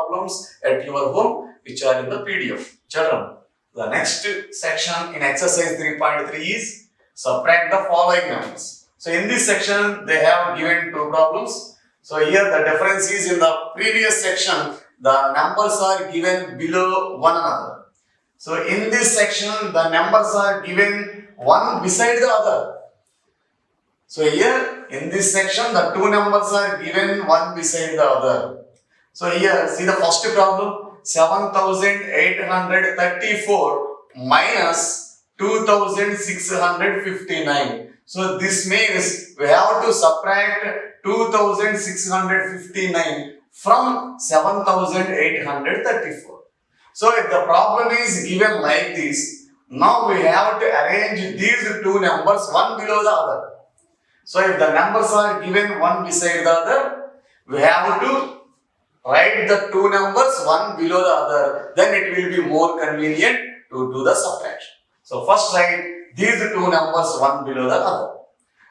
problems at your home which are in the PDF. Children, the next section in exercise 3.3 is subtract the following numbers. So in this section they have given two problems. So here the difference is in the previous section the numbers are given below one another. So in this section the numbers are given one beside the other. So here in this section the two numbers are given one beside the other. So here see the first problem, 7834 minus 2659. So this means we have to subtract 2659 from 7834. So if the problem is given like this, now we have to arrange these two numbers one below the other. So if the numbers are given one beside the other, we have to write the two numbers one below the other. Then it will be more convenient to do the subtraction. So first write these two numbers one below the other.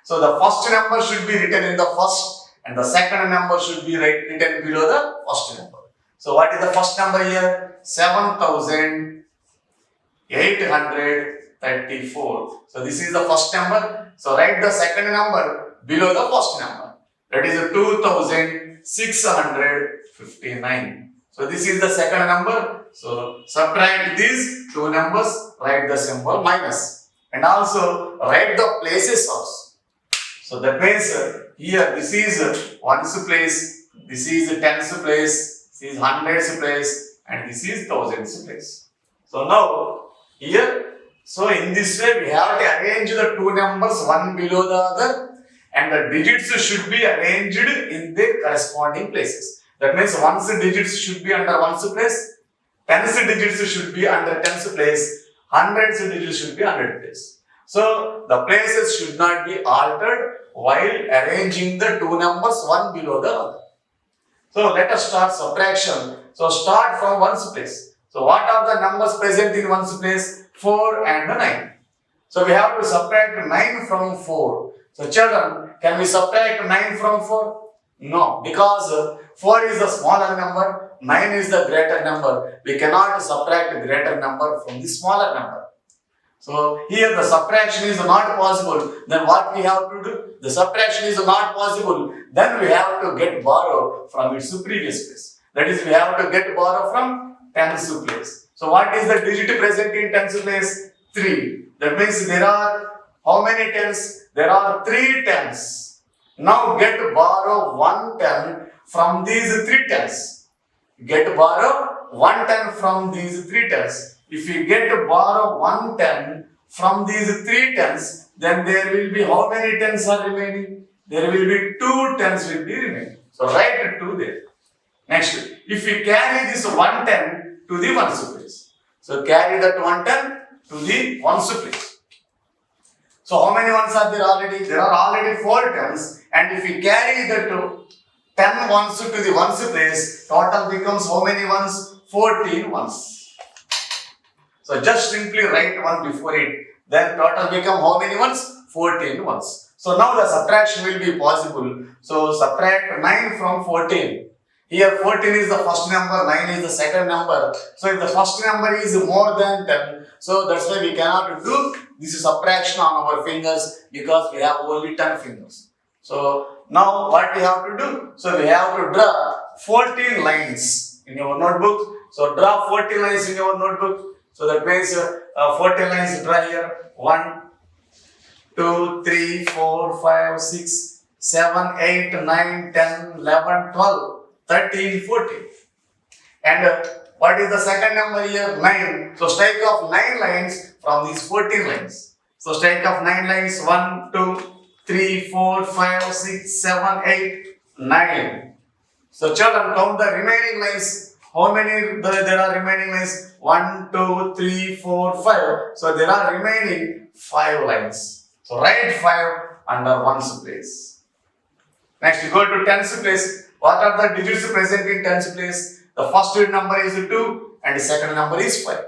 So the first number should be written in the first and the second number should be written below the first number. So what is the first number here? 7834. So this is the first number. So write the second number below the first number. That is 2659. So this is the second number. So subtract these two numbers, write the symbol minus. And also write the places also. So that means here this is ones place, this is tens place, this is hundreds place, and this is thousands place. So now here, so in this way we have to arrange the two numbers one below the other and the digits should be arranged in their corresponding places. That means ones digits should be under ones place, tens digits should be under tens place, hundreds digits should be hundred place. So the places should not be altered while arranging the two numbers one below the other. So let us start subtraction. So start from ones place. So what are the numbers present in ones place? 4 and 9. So we have to subtract 9 from 4. So children, can we subtract 9 from 4? No, because 4 is the smaller number, 9 is the greater number. We cannot subtract the greater number from the smaller number. So here the subtraction is not possible. Then what we have to do? The subtraction is not possible. Then we have to get borrow from its previous place. That is, we have to get borrow from tens place. So what is the digit present in tens place? 3. That means there are how many tens? There are 3 tens. Now get borrow 1 10 from these 3 tens. Get borrow 1 10 from these 3 tens. If we get to borrow 1 10 from these 3 tens, then there will be how many tens are remaining? There will be 2 tens will be remaining. So write 2 there. Next, if we carry this 110 to the ones place. So carry that 110 to the ones place. So how many ones are there already? There are already 4 tens. And if we carry that 10 ones to the ones place, total becomes how many ones? 14 ones. So just simply write 1 before it. Then total become how many ones? 14 ones. So now the subtraction will be possible. So subtract 9 from 14. Here 14 is the first number, 9 is the second number. So if the first number is more than 10, so that's why we cannot do this subtraction on our fingers because we have only 10 fingers. So now what we have to do? So we have to draw 14 lines in your notebook. So draw 14 lines in your notebook. So that means 14 lines draw here. 1, 2, 3, 4, 5, 6, 7, 8, 9, 10, 11, 12, 13, 14. And what is the second number here? 9. So strike off 9 lines from these 14 lines. So strike off 9 lines. 1, 2, 3, 4, 5, 6, 7, 8, 9. So children, count the remaining lines. How many there are remaining lines? 1, 2, 3, 4, 5. So there are remaining 5 lines. So write 5 under ones place. Next you go to tens place. What are the digits present in tens place? The first number is 2 and the second number is 5.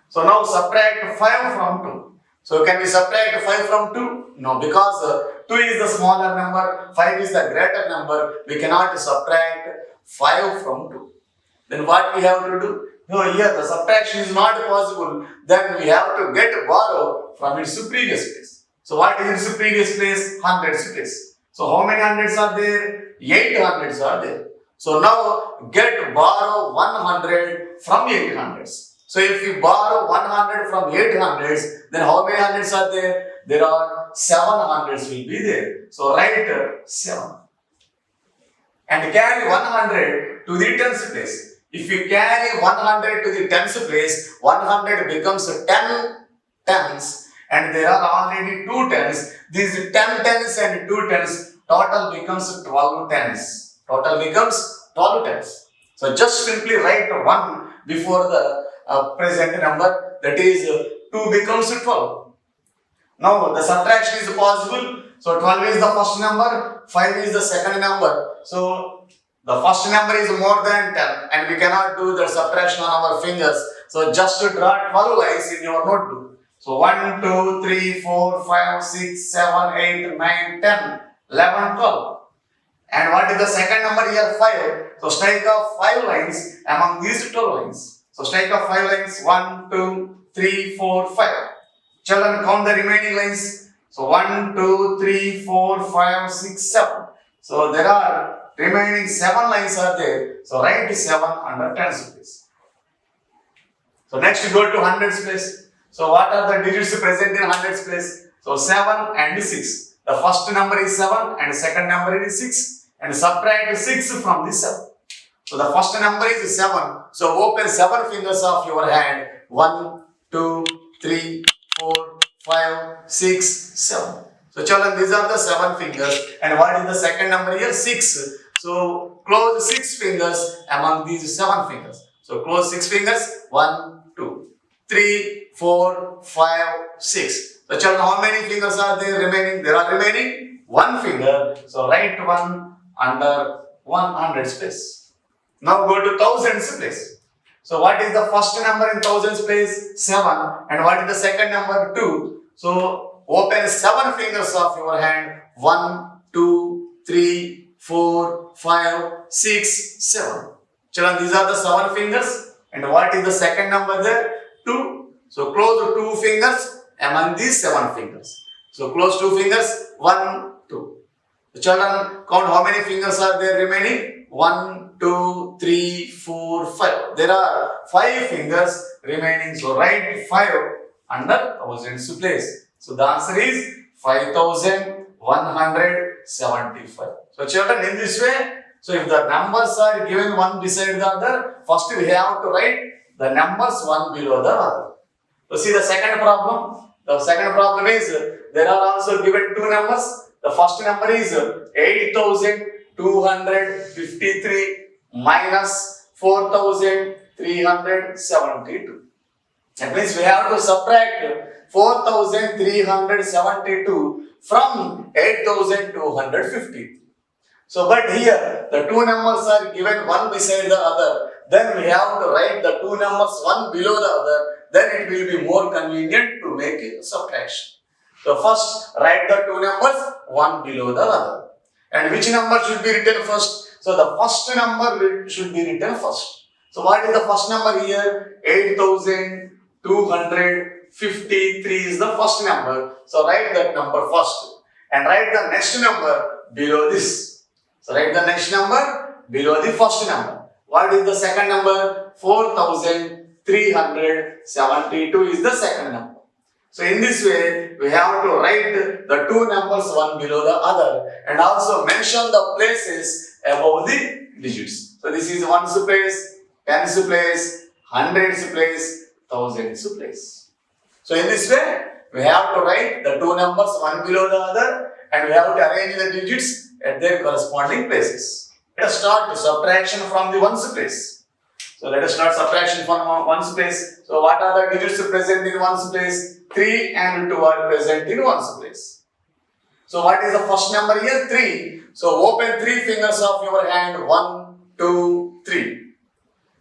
So now subtract 5 from 2. So can we subtract 5 from 2? No, because 2 is the smaller number, 5 is the greater number. We cannot subtract 5 from 2. Then what we have to do? No, here the subtraction is not possible. Then we have to borrow from its previous place. So what is its previous place? Hundreds place. So how many hundreds are there? 8 hundreds are there. So now borrow 100 from 8 hundreds. So if we borrow 100 from 8 hundreds, then how many hundreds are there? There are 7 hundreds will be there. So write 7. And carry 100 to the tens place. If you carry 100 to the tens place, 100 becomes 10 tens, and there are already 2 tens. These 10 tens and 2 tens, total becomes 12 tens. Total becomes 12 tens. So just simply write 1 before the present number, that is 2 becomes 12. Now the subtraction is possible. So 12 is the first number, 5 is the second number. So the first number is more than 10 and we cannot do the subtraction on our fingers. So just to draw 12 lines in your notebook. So 1, 2, 3, 4, 5, 6, 7, 8, 9, 10, 11, 12. And what is the second number here? 5. So strike off 5 lines among these 12 lines. So strike off 5 lines. 1, 2, 3, 4, 5. Children, count the remaining lines. So 1, 2, 3, 4, 5, 6, 7. So there are remaining 7 lines are there. So write 7 under tens place. So next you go to hundreds place. So what are the digits present in hundreds place? So 7 and 6. The first number is 7 and the second number is 6. And subtract 6 from the 7. So the first number is 7. So open 7 fingers of your hand. 1, 2, 3, 4, 5, 6, 7. So children, these are the 7 fingers. And what is the second number here? 6. So close 6 fingers among these 7 fingers. So close 6 fingers. 1, 2, 3, 4, 5, 6. So children, how many fingers are there remaining? There are remaining 1 finger. So write 1 under 100 place. Now go to thousands place. So what is the first number in thousands place? 7. And what is the second number? 2. So open 7 fingers of your hand. 1, 2, 3, 4, 5, 6, 7. Children, these are the 7 fingers. And what is the second number there? 2. So close 2 fingers among these 7 fingers. So close 2 fingers. 1, 2. The children, count how many fingers are there remaining? 1, 2, 3, 4, 5. There are 5 fingers remaining. So write 5 under thousands place. So the answer is 5175. So children, in this way, so if the numbers are given one beside the other, first we have to write the numbers one below the other. So see the second problem. The second problem is there are also given 2 numbers. The first number is 8,253 minus 4,372. That means we have to subtract 4,372 from 8,250. So but here the 2 numbers are given one beside the other. Then we have to write the 2 numbers one below the other. Then it will be more convenient to make a subtraction. So first write the 2 numbers one below the other. And which number should be written first? So the first number should be written first. So what is the first number here? 8,253 is the first number. So write that number first. And write the next number below this. So write the next number below the first number. What is the second number? 4,372 is the second number. So in this way, we have to write the 2 numbers one below the other and also mention the places above the digits. So this is ones place, tens place, hundreds place, thousands place. So in this way, we have to write the 2 numbers one below the other and we have to arrange the digits at their corresponding places. Let us start subtraction from the ones place. So let us start subtraction from ones place. So what are the digits present in ones place? 3 and 2 are present in ones place. So what is the first number here? 3. So open 3 fingers of your hand. 1, 2, 3.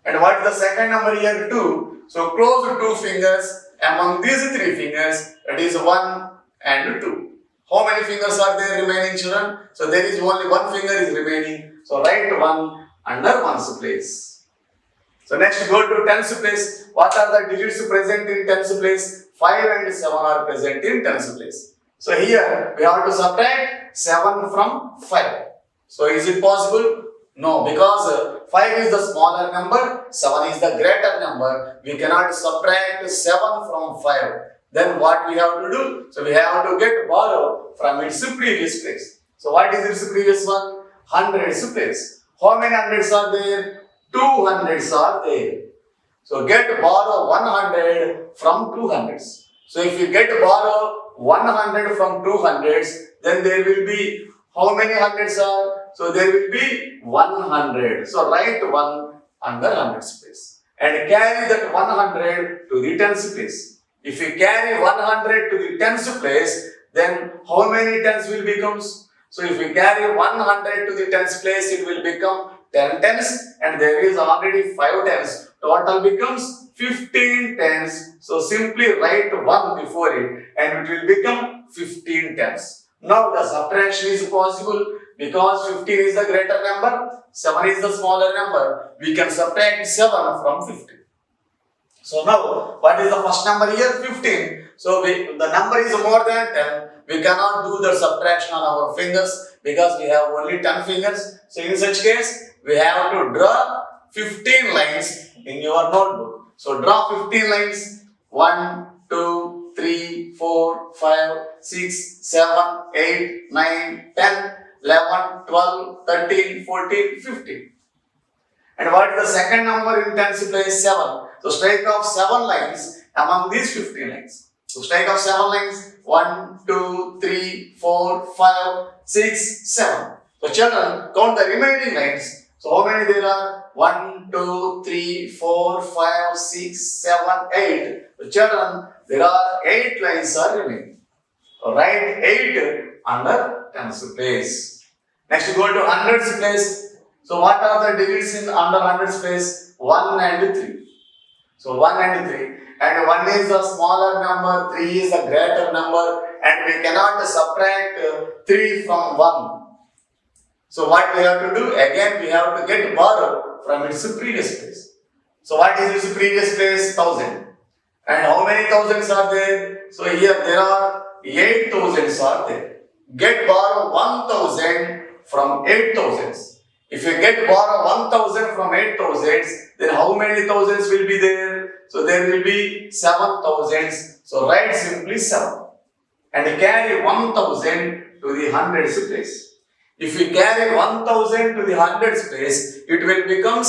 And what is the second number here? 2. So close 2 fingers among these 3 fingers. That is 1 and 2. How many fingers are there remaining, children? So there is only 1 finger is remaining. So write 1 under ones place. So next go to tens place. What are the digits present in tens place? 5 and 7 are present in tens place. So here we have to subtract 7 from 5. So is it possible? No, because 5 is the smaller number, 7 is the greater number. We cannot subtract 7 from 5. Then what we have to do? So we have to get borrow from its previous place. So what is its previous one? Hundreds place. How many hundreds are there? 200s are there. So get borrow 100 from 200s. So if you get borrow 100 from 200s, then there will be how many hundreds are? So there will be 100. So write 1 under hundreds place and carry that 100 to the tens place. If you carry 100 to the tens place, then how many tens will become? So if you carry 100 to the tens place, it will become 10 tens and there is already 5 tens. Total becomes 15 tens. So simply write 1 before it and it will become 15 tens. Now the subtraction is possible because 15 is the greater number, 7 is the smaller number. We can subtract 7 from 15. So now what is the first number here? 15. So the number is more than 10. We cannot do the subtraction on our fingers because we have only 10 fingers. So in such case, we have to draw 15 lines in your notebook. So draw 15 lines. 1, 2, 3, 4, 5, 6, 7, 8, 9, 10, 11, 12, 13, 14, 15. And what is the second number in tens place? 7. So strike off 7 lines among these 15 lines. So strike off 7 lines. 1, 2, 3, 4, 5, 6, 7. So children, count the remaining lines. So how many there are? 1, 2, 3, 4, 5, 6, 7, 8. So children, there are 8 lines are remaining. So write 8 under tens place. Next go to hundreds place. So what are the digits in under hundreds place? 1 and 3. So 1 and 3. And 1 is the smaller number, 3 is the greater number, and we cannot subtract 3 from 1. So what we have to do? Again, we have to get borrow from its previous place. So what is its previous place? 1000. And how many thousands are there? So here there are 8 thousands are there. Get borrow 1000 from 8 thousands. If you get borrow 1000 from 8 thousands, then how many thousands will be there? So there will be 7 thousands. So write simply 7. And carry 1000 to the hundreds place. If we carry 1000 to the hundreds place, it will become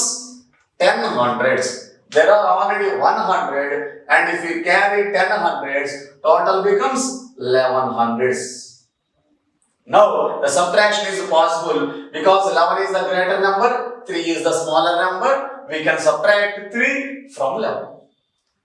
10 hundreds. There are already 100, and if we carry 10 hundreds, total becomes 11 hundreds. Now the subtraction is possible because 11 is the greater number, 3 is the smaller number. We can subtract 3 from 11.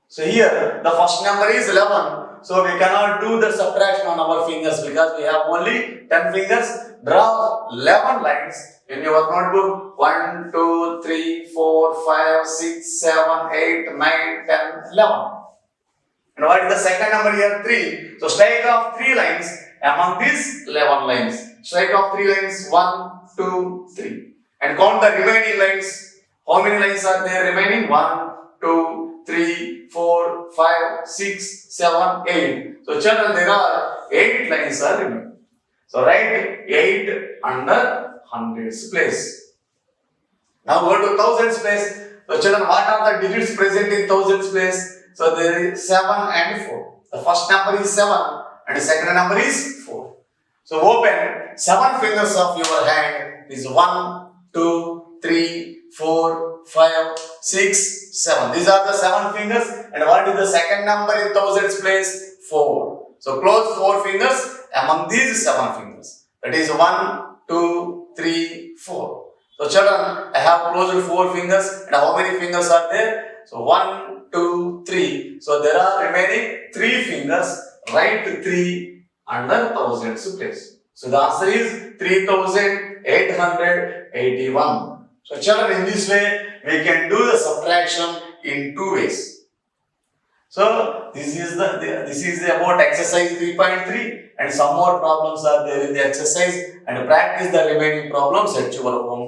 So here the first number is 11. So we cannot do the subtraction on our fingers because we have only 10 fingers. Draw 11 lines in your notebook. 1, 2, 3, 4, 5, 6, 7, 8, 9, 10, 11. And what is the second number here? 3. So strike off 3 lines among these 11 lines. Strike off 3 lines. 1, 2, 3. And count the remaining lines. How many lines are there remaining? 1, 2, 3, 4, 5, 6, 7, 8. So children, there are 8 lines are remaining. So write 8 under hundreds place. Now go to thousands place. So children, what are the digits present in thousands place? So there is 7 and 4. The first number is 7 and the second number is 4. So open 7 fingers of your hand. Is 1, 2, 3, 4, 5, 6, 7. These are the 7 fingers. And what is the second number in thousands place? 4. So close 4 fingers among these 7 fingers. That is 1, 2, 3, 4. So children, I have closed 4 fingers. And how many fingers are there? So 1, 2, 3. So there are remaining 3 fingers. Write 3 under thousands place. So the answer is 3881. So children, in this way, we can do the subtraction in 2 ways. So this is about exercise 3.3, and some more problems are there in the exercise, and practice the remaining problems at your home.